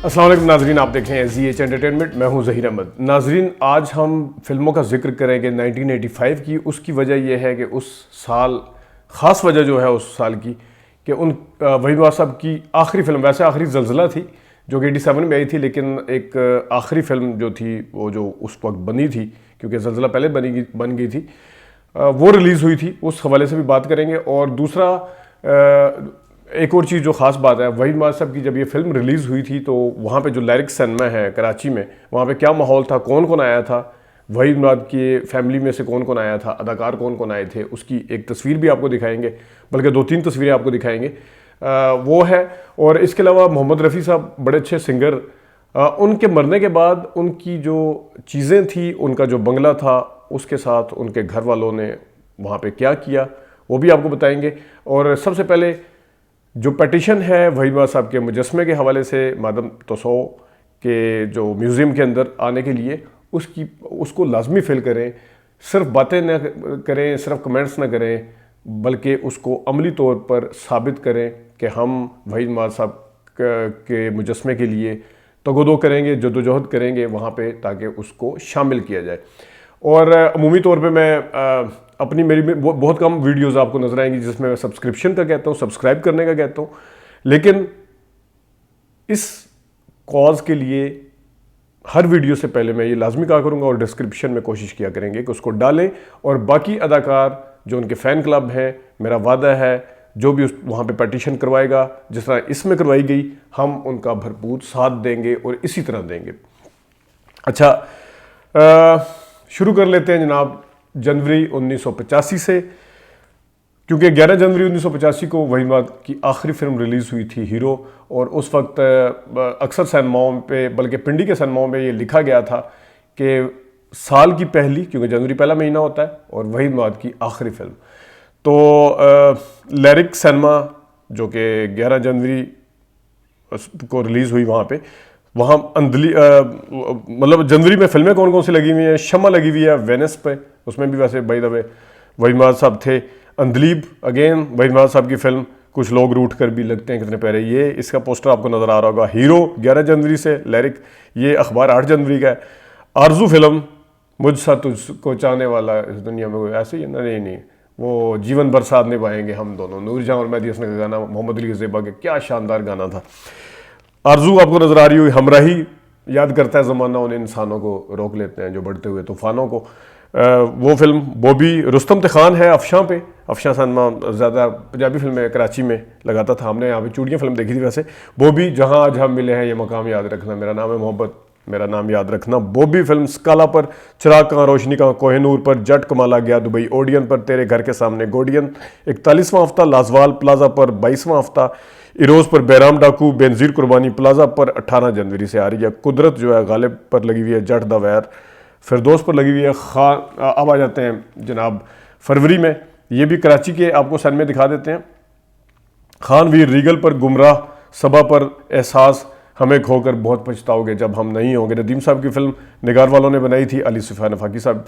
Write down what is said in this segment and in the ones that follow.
अस्सलाम वालेकुम नाजरीन, आप देख रहे हैं ZH एंटरटेनमेंट। मैं हूं ज़हीर अहमद। नाजरीन, आज हम फिल्मों का जिक्र करेंगे 1985 की। उसकी वजह यह है कि उस साल, ख़ास वजह जो है उस साल की, कि वहीद वाज साहब की आखिरी फिल्म, वैसे आखिरी ज़लज़ला थी जो कि 87 में आई थी, लेकिन एक आखिरी फिल्म जो थी वो जो उस वक्त बनी थी, क्योंकि ज़लज़ला पहले बन गई थी, वो रिलीज़ हुई थी। उस हवाले से भी बात करेंगे। और दूसरा एक और चीज़ जो ख़ास बात है, वहीद वाज साहब की जब ये फिल्म रिलीज़ हुई थी तो वहाँ पे जो लैरिक सिनेमा है कराची में, वहाँ पे क्या माहौल था, कौन कौन आया था, वहीद वाज की फैमिली में से कौन कौन आया था, अदाकार कौन कौन आए थे, उसकी एक तस्वीर भी आपको दिखाएंगे, बल्कि 2-3 तस्वीरें आपको दिखाएंगे। वो है। और इसके अलावा मोहम्मद रफ़ी साहब बड़े अच्छे सिंगर, उनके मरने के बाद उनकी जो चीज़ें थी, उनका जो बंगला था, उसके साथ उनके घर वालों ने वहाँ पे क्या किया, वो भी आपको बताएंगे। और सबसे पहले जो पटिशन है वहीद वाज साहब के मुजस्मे के हवाले से मादम तुसौ के जो म्यूज़ियम के अंदर आने के लिए, उसको लाजमी फिल करें। सिर्फ बातें न करें, सिर्फ कमेंट्स न करें, बल्कि उसको अमली तौर पर साबित करें कि हम वहीद वाज साहब के मुजस्मे के लिए तगोदो करेंगे, जद्दोजहद करेंगे वहाँ पे, ताकि उसको शामिल किया जाए। और अमूमी तौर पे मैं मेरी बहुत कम वीडियोस आपको नजर आएंगी जिसमें मैं सब्सक्रिप्शन का कहता हूँ, सब्सक्राइब करने का कहता हूँ, लेकिन इस कॉज के लिए हर वीडियो से पहले मैं ये लाजमी कहा करूँगा, और डिस्क्रिप्शन में कोशिश किया करेंगे कि उसको डालें। और बाकी अदाकार जो उनके फ़ैन क्लब हैं, मेरा वादा है जो भी वहाँ पे पटिशन करवाएगा, जिस तरह इसमें करवाई गई, हम उनका भरपूर साथ देंगे और इसी तरह देंगे। अच्छा, शुरू कर लेते हैं जनाब जनवरी 1985 से, क्योंकि 11 जनवरी 1985 को वहीद वाज की आखिरी फिल्म रिलीज़ हुई थी, हीरो। और उस वक्त अक्सर सिनेमाओं पे, बल्कि पिंडी के सिनेमाओं में ये लिखा गया था कि साल की पहली, क्योंकि जनवरी पहला महीना होता है, और वहीद वाज की आखिरी फिल्म। तो लैरिक सिनेमा जो कि 11 जनवरी को रिलीज़ हुई, वहाँ अंधली मतलब जनवरी में फिल्में कौन कौन सी लगी हुई हैं। शमा लगी हुई है वेनिस पे, उसमें भी वैसे by the way Waheed was साहब थे। अंधलीब अगेन वहीद वाज साहब की फिल्म, कुछ लोग रूठ कर भी लगते हैं कितने प्यारे, ये इसका पोस्टर आपको नज़र आ रहा होगा। हीरो 11 जनवरी से, लैरिक ये अखबार 8 जनवरी का है। आरजू फिल्म, मुझसा तुझको चाहने वाला इस दुनिया में ऐसे ही है ना, नहीं, वो जीवन भर साथ निभाएंगे हम दोनों, नूर जहां और मेहदी हसन का गाना, मोहम्मद अली ज़ेबा के, क्या शानदार गाना था। आरजू आपको नजर आ रही हुई। हमराही याद करता है ज़माना उन इंसानों को, रोक लेते हैं जो बढ़ते हुए तूफानों को, वो फिल्म। बॉबी, रुस्तम खान है अफशां पे, अफशां सिनेमा ज़्यादा पंजाबी फिल्में कराची में लगाता था, हमने यहाँ पे चूड़ियाँ फिल्म देखी थी वैसे। बॉबी, जहाँ आज हम मिले हैं ये मकाम याद रखना, मेरा नाम है मोहब्बत, मेरा नाम याद रखना। बॉबी फिल्म। स्काला पर, चिराग का रोशनी का, कोहिनूर पर, जट कमाला गया दुबई, ओडियन पर, तेरे घर के सामने, गोडियन 41वां हफ्ता, लाजवाल प्लाजा पर 22वां हफ्ता, इरोज़ पर, बैराम डाकू, बेनज़ीर कुर्बानी प्लाजा पर 18 जनवरी से आ रही है। कुदरत जो है गालिब पर लगी हुई है, जट द वैर फिरदौस पर लगी हुई है। खान अब आ जाते हैं जनाब फरवरी में, ये भी कराची के आपको सन में दिखा देते हैं। खान वीर रीगल पर, गुमराह सबा पर, एहसास हमें खोकर बहुत पछताओगे जब हम नहीं होंगे, नदीम साहब की फिल्म, निगार वालों ने बनाई थी, अली सुफियान फाकी साहब।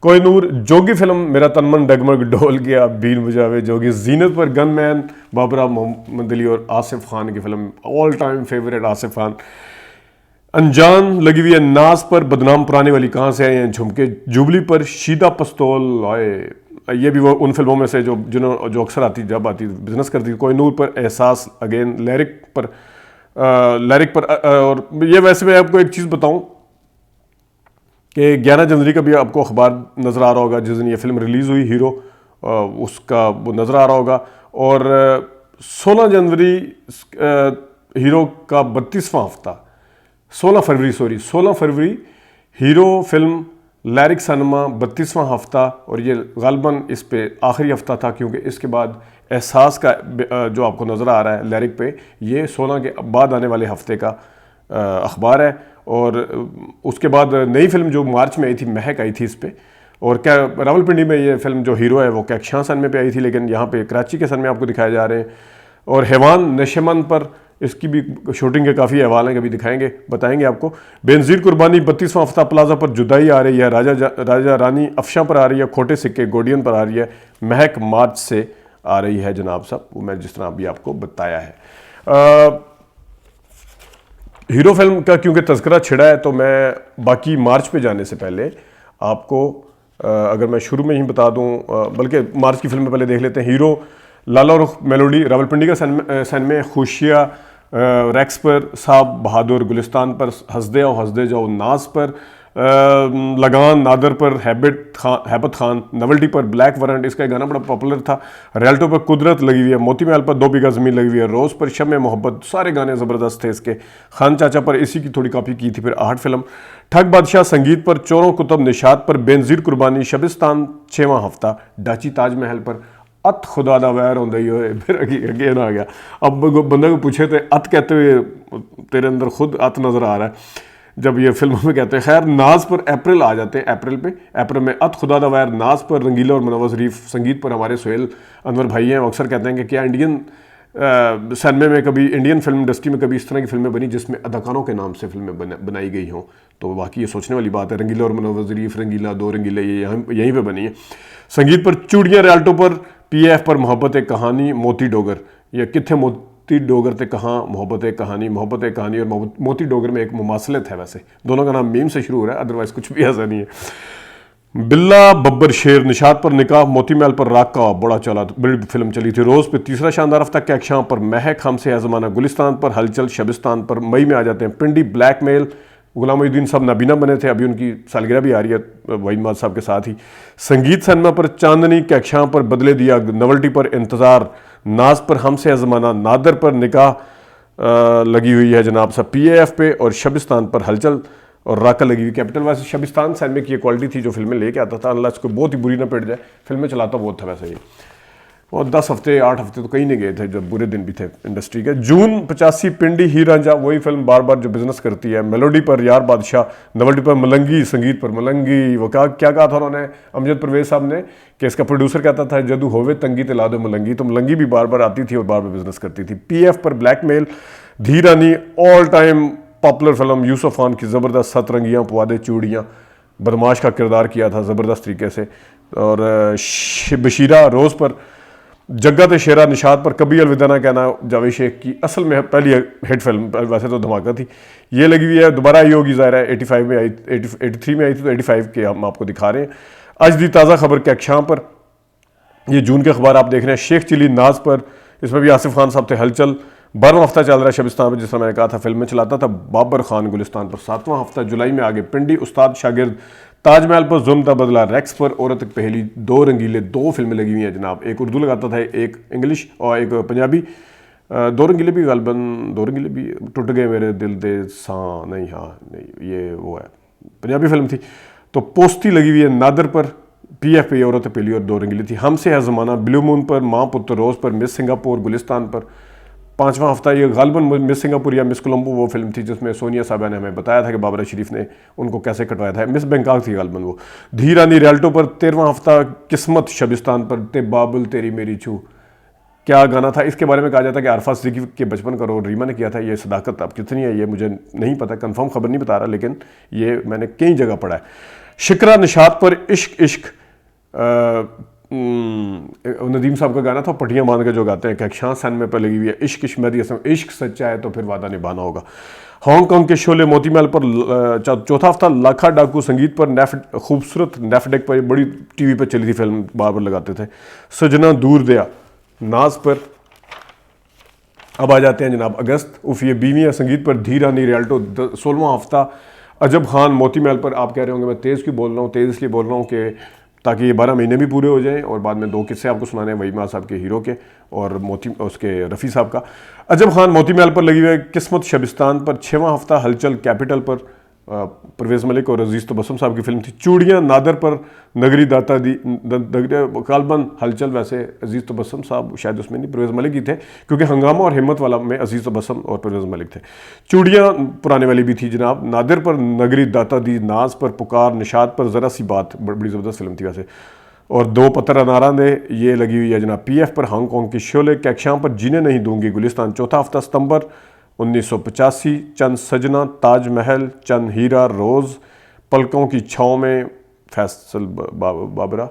कोहिनूर, जोगी फिल्म, मेरा तनमन डगमग डोल गया, बीन बुझावे जोगी। जीनत पर, गनमैन, बाबरा मोहम्मद अली और आसिफ खान की film, all time favourite Asif Khan. अनजान लगी हुई है। नाज पर, बदनाम पुराने वाली कहाँ से आए हैं झुमके। जुबली पर, शीदा पस्तौल आए, ये भी वो उन फिल्मों में से जो अक्सर आती, जब आती बिजनेस करती थी। कोहिनूर पर, एहसास अगेन, लैरिक पर, और ये वैसे मैं आपको एक चीज़ बताऊं कि 11 जनवरी का भी आपको अखबार नज़र आ रहा होगा जिस दिन ये फिल्म रिलीज़ हुई, हीरो, उसका वो नज़र आ रहा होगा। और 16 जनवरी हीरो का 32वां हफ्ता, 16 फरवरी हीरो फिल्म लैरिक सिनेमा 32वां हफ्ता, और ये गालबन इस पे आखिरी हफ्ता था, क्योंकि इसके बाद एहसास का जो आपको नज़र आ रहा है लैरिक पे, ये 16 के बाद आने वाले हफ्ते का अखबार है। और उसके बाद नई फिल्म जो मार्च में आई थी, महक आई थी इस पे। और क्या रावलपिंडी में ये फिल्म जो हीरो है वो कैक्शां सन में पे आई थी, लेकिन यहाँ पे कराची के सन में आपको दिखाए जा रहे हैं। और हैवान नशेमन पर, इसकी भी शूटिंग के काफ़ी अहवाल हैं, कभी दिखाएंगे, बताएंगे आपको। बेनज़ीर कुर्बानी 32वां हफ्ता, प्लाजा पर जुदाई आ रही है, राजा रानी अफशां पर आ रही है, खोटे सिक्के गोडियन पर आ रही है, महक मार्च से आ रही है जनाब साहब, वो मैं जिस तरह अभी आपको बताया है। हीरो फिल्म का क्योंकि तज़किरा छिड़ा है तो मैं बाकी मार्च पे जाने से पहले आपको अगर मैं शुरू में ही बता दूं, बल्कि मार्च की फिल्म पहले देख लेते हैं। हीरो लाला रुख मेलोडी, रावलपिंडी का सन में खुशिया, रैक्स पर साहब बहादुर, गुलिस्तान पर हंसदे आओ हंसदे जाओ, नाज पर लगान, नादर पर हैबत खान, नवल्टी पर ब्लैक वारंट, इसका गाना बड़ा पॉपुलर था। रियल्टो पर कुदरत लगी हुई है, मोती महल पर 2 बीघा ज़मीन लगी हुई है, रोज़ पर शम्मे मोहब्बत, सारे गाने ज़बरदस्त थे इसके। खान चाचा पर इसी की थोड़ी कॉपी की थी। फिर आहट फिल्म, ठग बादशाह संगीत पर, चोरों कुतुब निशात पर, बेनज़ीर कुर्बानी, शबिस्तान 6वां हफ्ता, डाची ताजमहल पर, अत खुदा दा वैर होंदा ही होए, फिर अगेन आ गया। अब बंदे को पूछे तो अत कहते हुए तेरे अंदर खुद अत नज़र आ रहा है जब ये फिल्मों में कहते हैं। खैर, नाज पर अप्रैल आ जाते हैं, अप्रैल में अत खुदा दा वैर, नाज पर रंगीला और मुनव्वर शरीफ, संगीत पर हमारे सोहेल अनवर भाई हैं। अक्सर कहते हैं कि क्या इंडियन सिनेमा में कभी, इंडियन फिल्म इंडस्ट्री में कभी इस तरह की फिल्में बनी जिसमें अदाकारों के नाम से फिल्में बनाई गई हों, तो बाकी ये सोचने वाली बात है। रंगीला और मुनव्वर शरीफ, रंगीला 2 रंगीले, ये यहीं पर बनी है। संगीत पर चूड़ियाँ, रियल्टो पर पीएफ पर मोहब्बत एक कहानी, मोती डोगर, ये कित्थे मोती डोगर ते कहाँ, मोहब्बत एक कहानी और मोती डोगर में एक मुमासलत है। वैसे दोनों का नाम मीम से शुरू हो रहा है, अदरवाइज कुछ भी ऐसा नहीं है। बिल्ला बब्बर शेर, निशात पर निकाह, मोती महल पर राका, बड़ी फिल्म चली थी। रोज़ पे तीसरा शानदार हफ्ता, कैक्शां पर महक, हमसे है ज़माना, गुलिस्तान पर हलचल, शबिस्तान पर। मई में आ जाते हैं पिंडी, ब्लैकमेल, गुलाम मोहुद्दीन साहब नाबीना बने थे, अभी उनकी सालगिरह भी आ रही है वहीद माद साहब के साथ ही। संगीत सिनेमा पर चांदनी, कैक्शां पर बदले दिया, नवल्टी पर इंतज़ार, नाज पर हमसे है ज़माना, नादर पर निकाह लगी हुई है जनाब साहब PAF पे, और शबिस्तान पर हलचल और राका लगी हुई कैपिटल। वैसे शबिस्तान सिनेमा की ये क्वालिटी थी जो फिल्में लेके आता था, अल्लाह इसको बहुत ही बुरी ना पिट जाए, फिल्में चलाता बहुत था वैसे ही। और 10 हफ्ते 8 हफ्ते तो कहीं नहीं गए थे, जब बुरे दिन भी थे इंडस्ट्री के। जून 85 पिंडी हीर रांझा, वही फिल्म बार बार जो बिजनेस करती है। मेलोडी पर यार बादशाह, नवल्टी पर मलंगी, संगीत पर मलंगी। वो क्या कहा था उन्होंने, अमजद परवेज साहब ने, कि इसका प्रोड्यूसर कहता था जदू होवे तंगी ते ला दो मलंगी, तो मलंगी भी बार बार आती थी और बार बार बिजनेस करती थी। PF पर ब्लैकमेल, धीरानी all time popular film, Yusuf Khan की ज़बरदस्त, सतरंगियाँ पुआदे चूड़ियाँ, बदमाश का किरदार किया था ज़बरदस्त तरीके से। और बशीरा, रोज़ पर, जग्गा ते शेरा, निशात पर कभी अलविदा ना कहना, जावेद शेख की असल में पहली हिट फिल्म, वैसे तो धमाका थी, ये लगी हुई है। दोबारा आई होगी ज़ाहिर है, 83 में आई थी, तो 85 के हम आपको दिखा रहे हैं। आज दी ताज़ा खबर कैक्शां पर, ये जून के अखबार आप देख रहे हैं। शेख चिली नाज पर, इसमें भी आसिफ खान साहब थे। हलचल 12वां हफ्ता चल रहा है शबिस्तान पर, जिस तरह मैंने कहा था फिल्म में चलाता था बाबर खान, गुलिस्तान पर 7वां हफ्ता जुलाई में आगे। पिंडी, उस्ताद शागिर्द, ताजमहल पर जुल्म का बदला, रैक्स पर औरत पहली, 2 रंगीले, 2 फिल्में लगी हुई हैं जनाब। एक उर्दू लगाता था, एक इंग्लिश और एक पंजाबी। 2 रंगीले भी गालबन, 2 रंगीले भी, टूट गए मेरे दिल दे हाँ नहीं, ये वो है पंजाबी फिल्म थी। तो पोस्ती लगी हुई है नादर पर, PF पे औरत पहली और 2 रंगीली थी। हमसे है ज़माना, ब्लू मून पर, माँ पुत्र रोज़ पर, मिस सिंगापुर, गुलिस्तान पर 5वां हफ्ता। ये गालबन मिस सिंगापुर या मिस कोलंबो वो फिल्म थी जिसमें सोनिया साहबा ने हमें बताया था कि बाबरा शरीफ ने उनको कैसे कटवाया था। मिस बैंकॉक थी गालबन वो। धीरानी, रियल्टो पर 13वां हफ्ता, किस्मत शबिस्तान पर, ते बाबुल तेरी मेरी छू, क्या गाना था। इसके बारे में कहा जाता है कि आरफा सिद्दीकी के बचपन का रोल रीमा ने किया था। ये सदाकत अब कितनी है ये मुझे नहीं पता, कंफर्म खबर नहीं बता रहा, लेकिन ये मैंने कई जगह पढ़ा है। शिकरा, निशात पर, इश्क इश्क, नदीम साहब का गाना था, पटियां बांध के जो गाते हैं, कैक्शां सन में पर लगी हुई है। इश्क इश्क मेरी असम, इश्क सच्चा है तो फिर वादा निभाना होगा। हांगकांग के शोले, मोती महल पर 4था हफ्ता, लाखा डाकू, संगीत पर, खूबसूरत नेफडेक पर, बड़ी टीवी पर चली थी फिल्म, बार बार लगाते थे। सजना दूर दया, नाज पर। अब आ जाते हैं जनाब अगस्त, उफ ये बीवियाँ, संगीत पर, धीरानी, रियल्टो 16वां हफ्ता, अजब खान, मोती महल पर। आप कह रहे होंगे मैं तेज़ क्यों बोल रहा हूँ, तेज़ इसलिए बोल रहा हूँ कि ताकि ये 12 महीने भी पूरे हो जाएं और बाद में 2 किस्से आपको सुनाने हैं वहीद माद साहब के हीरो के और उसके रफ़ी साहब का। अजब खान मोती महल पर लगी हुई है, किस्मत शबिस्तान पर 6वां हफ्ता, हलचल कैपिटल पर, परवेज़ मलिक और अजीज़ तबस्सुम साहब की फिल्म थी। चूड़ियाँ नादर पर, नगरी दाता दी कालबन, हलचल वैसे अजीज़ तबस्सुम साहब शायद उसमें नहीं, परवेज़ मलिक ही थे, क्योंकि हंगामा और हिम्मत वाला में अजीज़ तबस्सुम और परवेज़ मलिक थे। चूड़ियाँ पुराने वाली भी थी जनाब। नादिर पर, नगरी दाता दी, नाज पर, पुकार, निशात पर, ज़रा सी बात, बड़ी ज़बरदस्त फिल्म थी वैसे। और 2 पत्थर अनारा ने ये लगी हुई है जनाब। PF पर, हांगकांग की शोले, कैक्शां पर, जीने नहीं दूंगी, गुलिस्तान 4था हफ्ता, सितंबर 1985, चंद सजना, ताजमहल, चंद हीरा, रोज़, पलकों की छाँव में, फैसल बाबरा,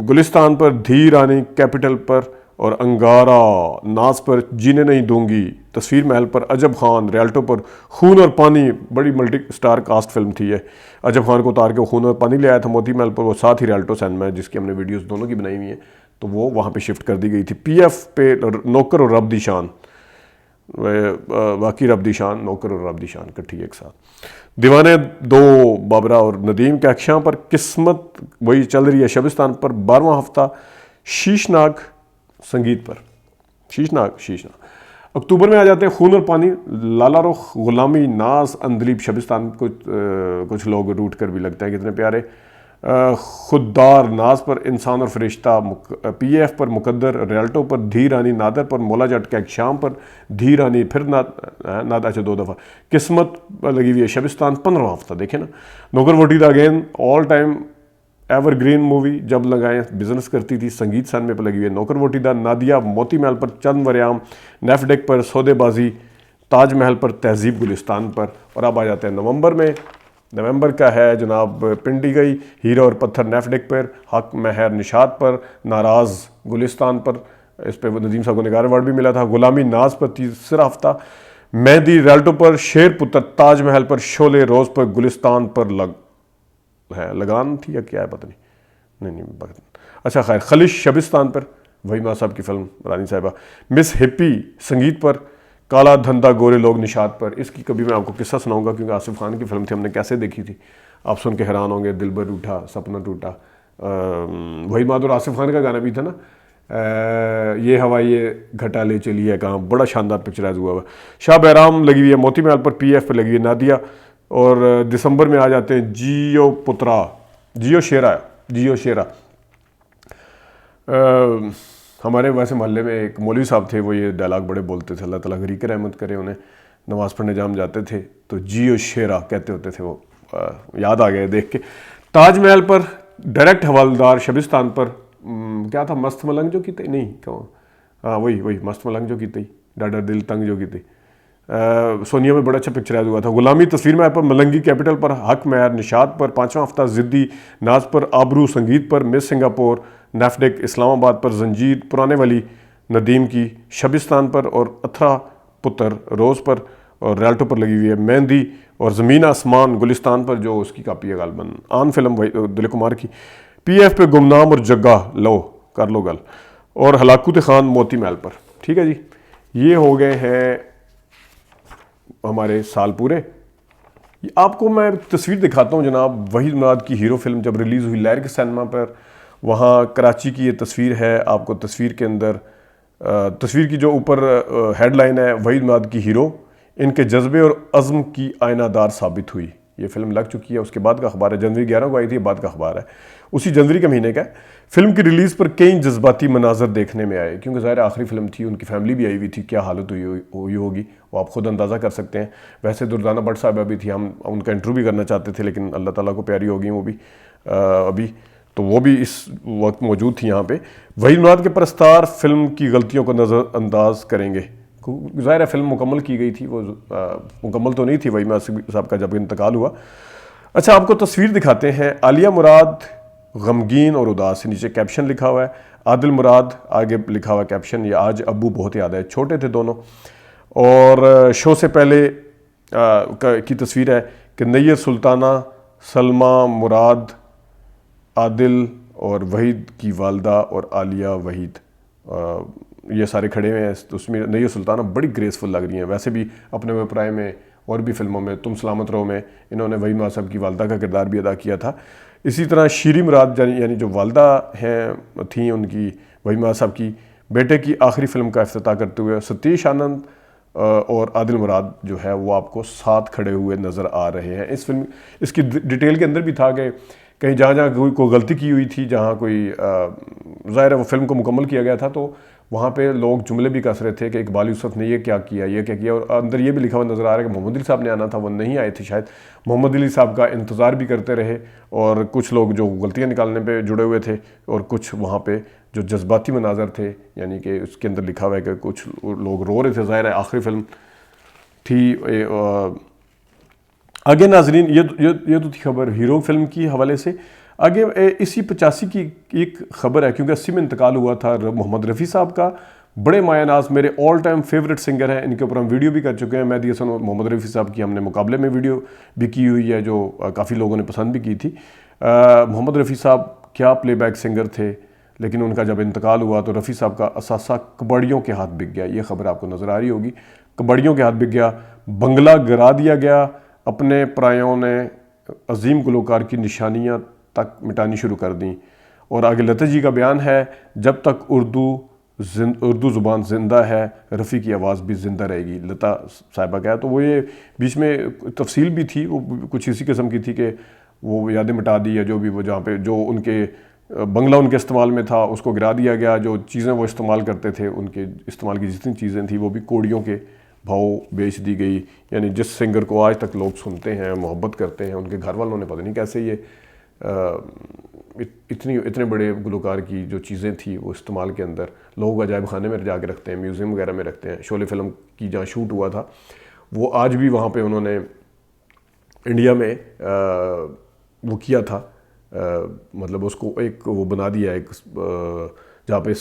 गुलिस्तान पर, धीर आनी, कैपिटल पर, और अंगारा, नाज पर जीने नहीं दूंगी, तस्वीर महल पर अजब खान, रियल्टो पर खून और पानी, बड़ी मल्टी स्टार कास्ट फिल्म थी ये। अजब खान को उतार के खून और पानी ले आया था मोती महल पर, वो साथ ही रियल्टो सिनेमा है जिसकी हमने वीडियोस दोनों की बनाई हुई हैं, तो वो वहाँ पे शिफ्ट कर दी गई थी। पीएफ पे नौकर और रब दी शान, बाकी रब दी शान, नौकर और रब दी शान इकट्ठी एक साथ। दीवाने दो, बाबरा और नदीम के अक्षां पर, किस्मत वही चल रही है शबिस्तान पर, 12वां हफ्ता, शीशनाग संगीत पर, शीशनाग। अक्टूबर में आ जाते हैं खून और पानी, लाला रुख, गुलामी, नाज, अंदलीब, शबिस्तान। कुछ लोग रूट कर भी लगते हैं कितने प्यारे। खुददार, नाज पर इंसान और फरिश्ता, पीएफ पर मुकद्दर, रियल्टो पर धी रानी, नादर पर मौला जट के शाम पर धी रानी, फिर नाद अच्छा 2 दफ़ा। किस्मत लगी हुई है शबिस्तान, 15वां हफ्ता। देखें ना, नौकर वोटी the again all time evergreen movie, जब लगाएं बिजनेस करती थी। संगीत सनमे पर लगी हुई है नौकर वोटी द, नादिया, मोती महल पर, चंद वरियाम, नेफडेक पर, सौदेबाजी, ताजमहल पर, तहजीब गुलिस्तान पर। और अब आ जाते हैं नवंबर का है जनाब पिंडी गई, हीरा और पत्थर नेफडेक पर, हक महर निशात पर, नाराज गुलिस्तान पर, इस पर नदीम साहब को निगार अवार्ड भी मिला था। गुलामी नाज पर 3रा हफ्ता, मेहंदी रियल्टो पर, शेर पुत्र ताजमहल पर, शोले रोज पर, गुलिस्तान पर लगान थी या क्या है पता नहीं अच्छा खैर, खलिश शबिस्तान पर, वही माँ साहब की फिल्म रानी साहिबा। मिस हिप्पी संगीत पर, काला धंधा गोरे लोग निशात पर। इसकी कभी मैं आपको किस्सा सुनाऊंगा क्योंकि आसिफ खान की फिल्म थी, हमने कैसे देखी थी, आप सुन के हैरान होंगे। दिल भर रूठा, सपना टूटा, वही माँ और आसिफ खान का गाना भी था ना, ये हवा ये घटा ले चली है कहाँ, बड़ा शानदार पिक्चराइज हुआ हुआ। शाह बैराम लगी हुई है मोती महल पर, पीएफ पर लगी हुई है नादिया। और दिसंबर में आ जाते हैं जियो शेरा। हमारे वैसे मोहल्ले में एक मौलवी साहब थे, वो ये डायलॉग बड़े बोलते थे, अल्लाह ताला गरीक रहमत करे उन्हें। नमाज़ पढ़ने जाम जाते थे तो जियो शेरा कहते होते थे, वो याद आ गए देख के। ताजमहल पर, डायरेक्ट हवालदार शबिस्तान पर, क्या था, मस्त मलंग जो की तई, नहीं कौन, हाँ वही मस्त मलंग जो की तई, डाडर दिल तंग जो की तई, सोनिया में बड़ा अच्छा पिक्चराइज हुआ था। गुलामी तस्वीर में पर, मलंगी कैपिटल पर, हक महर निशात पर, 5वां हफ्ता, जिद्दी नाज पर, आबरू संगीत पर, मिस सिंगापुर नेफडेक इस्लामाबाद पर, जंजीर पुराने वाली नदीम की, शबिस्तान पर, और अथरा पुत्र रोज़ पर, और रियल्टो पर लगी हुई है मेहंदी, और ज़मीन आसमान गुलिस्तान पर जो उसकी कापी है गालबन आन फिल्म दिलीप कुमार की। पीएफ पे गुमनाम और जग्गा लो कर लो गल, और हलाकुत खान मोती महल पर। ठीक है जी, ये हो गए हैं हमारे साल पूरे। आपको मैं तस्वीर दिखाता हूँ जनाब, वहीद मुराद की हीरो फिल्म जब रिलीज़ हुई लहर के सिनेमा पर, वहाँ कराची की ये तस्वीर है। आपको तस्वीर के अंदर तस्वीर की जो ऊपर हेडलाइन है, वहीद मुराद की हीरो इनके जज्बे और अज़्म की आयनादार साबित हुई। ये फिल्म लग चुकी है, उसके बाद का अखबार है, जनवरी 11 को आई थी, बाद का अखबार है, उसी जनवरी के महीने का। फिल्म की रिलीज़ पर कई जज्बाती मनाजर देखने में आए, क्योंकि ज़ाहिर आखिरी फिल्म थी, उनकी फैमिली भी आई हुई थी, क्या हालत हुई होगी वो आप खुद अंदाज़ा कर सकते हैं। वैसे दुर्दाना भट्ट साहब भी थी, हम उनका इंटरव्यू भी करना चाहते थे, लेकिन अल्लाह ताला को प्यारी होगी वो भी अभी, तो वो भी इस वक्त मौजूद थी यहाँ पे। वहीद मुराद के परस्तार फिल्म की गलतियों को नज़रअंदाज करेंगे। ज़ाहिर है फिल्म मुकम्मल की गई थी, वो मुकम्मल तो नहीं थी वही मुराद साहब का जब इंतकाल हुआ। अच्छा, आपको तस्वीर दिखाते हैं। आलिया मुराद गमगीन और उदास, नीचे कैप्शन लिखा हुआ है। आदिल मुराद आगे लिखा हुआ कैप्शन, ये आज अब्बू बहुत याद है, छोटे थे दोनों। और शो से पहले की तस्वीर है कि नैयर सुल्ताना, सलमा मुराद, आदिल और वहीद की वालदा और आलिया वहीद, ये सारे खड़े हुए हैं। उसमें नैयर सुल्ताना बड़ी ग्रेसफुल लग रही हैं, वैसे भी अपने अभिप्राय में और भी फिल्मों में, तुम सलामत रहो में इन्होंने वहीद मुराद साहब की वालदा का किरदार भी अदा किया था। इसी तरह शीरी मुराद यानी जो वालदा हैं थी उनकी, वहीद मुराद साहब की बेटे की आखिरी फिल्म का इफ्तिताह करते हुए सतीश आनंद और आदिल मुराद जो है वो आपको साथ खड़े हुए नज़र आ रहे हैं। इस फिल्म इसकी डिटेल के अंदर भी था कि कहीं जहाँ जहाँ कोई गलती की हुई थी, जहाँ कोई ज़ाहिर है वो फिल्म को मुकम्मल किया गया था, तो वहाँ पे लोग जुमले भी कस रहे थे कि इकबाल यूसुफ ने ये क्या किया, और अंदर ये भी लिखा हुआ नज़र आ रहा है कि मोहम्मद अली साहब ने आना था, वो नहीं आए थे शायद। मोहम्मद अली साहब का इंतज़ार भी करते रहे, और कुछ लोग जो गलतियाँ निकालने पे जुड़े हुए थे, और कुछ वहाँ पे जो जज्बाती मनाजर थे, यानी कि उसके अंदर लिखा हुआ है कि कुछ लोग रो रहे थे। ज़ाहिर है आखिरी फिल्म थी। आगे नाजरीन, ये तो थी खबर हीरो फिल्म की हवाले से। आगे इसी 85 की एक खबर है, क्योंकि 80 में इंतकाल हुआ था मोहम्मद रफ़ी साहब का। बड़े मायानाज, मेरे ऑल टाइम फेवरेट सिंगर हैं, इनके ऊपर हम वीडियो भी कर चुके हैं। मेहदी हसन और मोहम्मद रफ़ी साहब की हमने मुकाबले में वीडियो भी की हुई है, जो काफ़ी लोगों ने पसंद भी की थी। मोहम्मद रफ़ी साहब क्या प्लेबैक सिंगर थे, लेकिन उनका जब इंतकाल हुआ तो रफ़ी साहब का असासा कबाड़ियों के हाथ बिक गया। ये खबर आपको नज़र आ रही होगी, कबाड़ियों के हाथ बिक गया, बंगला गिरा दिया गया, अपने परायों ने अजीम गुलकार की निशानियाँ तक मिटानी शुरू कर दी। और आगे लता जी का बयान है, जब तक उर्दू ज़ुबान ज़िंदा है, रफ़ी की आवाज़ भी ज़िंदा रहेगी। लता साहिबा का है। तो वो ये बीच में तफसील भी थी, वो कुछ इसी किस्म की थी कि वो यादें मिटा दी, या जो भी वो जहाँ पे जो उनके बंगला उनके इस्तेमाल में था उसको गिरा दिया गया। जो चीज़ें वो इस्तेमाल करते थे, उनके इस्तेमाल की जितनी चीज़ें थी वो भी कौड़ियों के भाव बेच दी गई। यानी जिस सिंगर को आज तक लोग सुनते हैं, मोहब्बत करते हैं, उनके घर वालों ने पता नहीं कैसे ये इतने बड़े गुलकार की जो चीज़ें थी वो इस्तेमाल के अंदर लोग अजायब खाने में जाके रखते हैं, म्यूज़ियम वगैरह में रखते हैं। शोले फिल्म की जहाँ शूट हुआ था वो आज भी वहाँ पे उन्होंने इंडिया में वो किया था, मतलब उसको एक वो बना दिया, एक जहाँ पे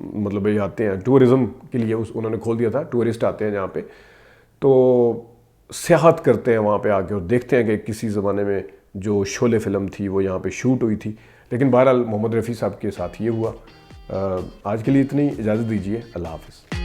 मतलब ये आते हैं टूरिज़म के लिए, उन्होंने खोल दिया था। टूरिस्ट आते हैं जहाँ पे, तो सियाहत करते हैं वहाँ पे आके और देखते हैं कि किसी ज़माने में जो शोले फिल्म थी वो यहाँ पे शूट हुई थी। लेकिन बहरहाल मोहम्मद रफ़ी साहब के साथ ये हुआ। आज के लिए इतनी इजाज़त दीजिए, अल्लाह हाफ़िज़।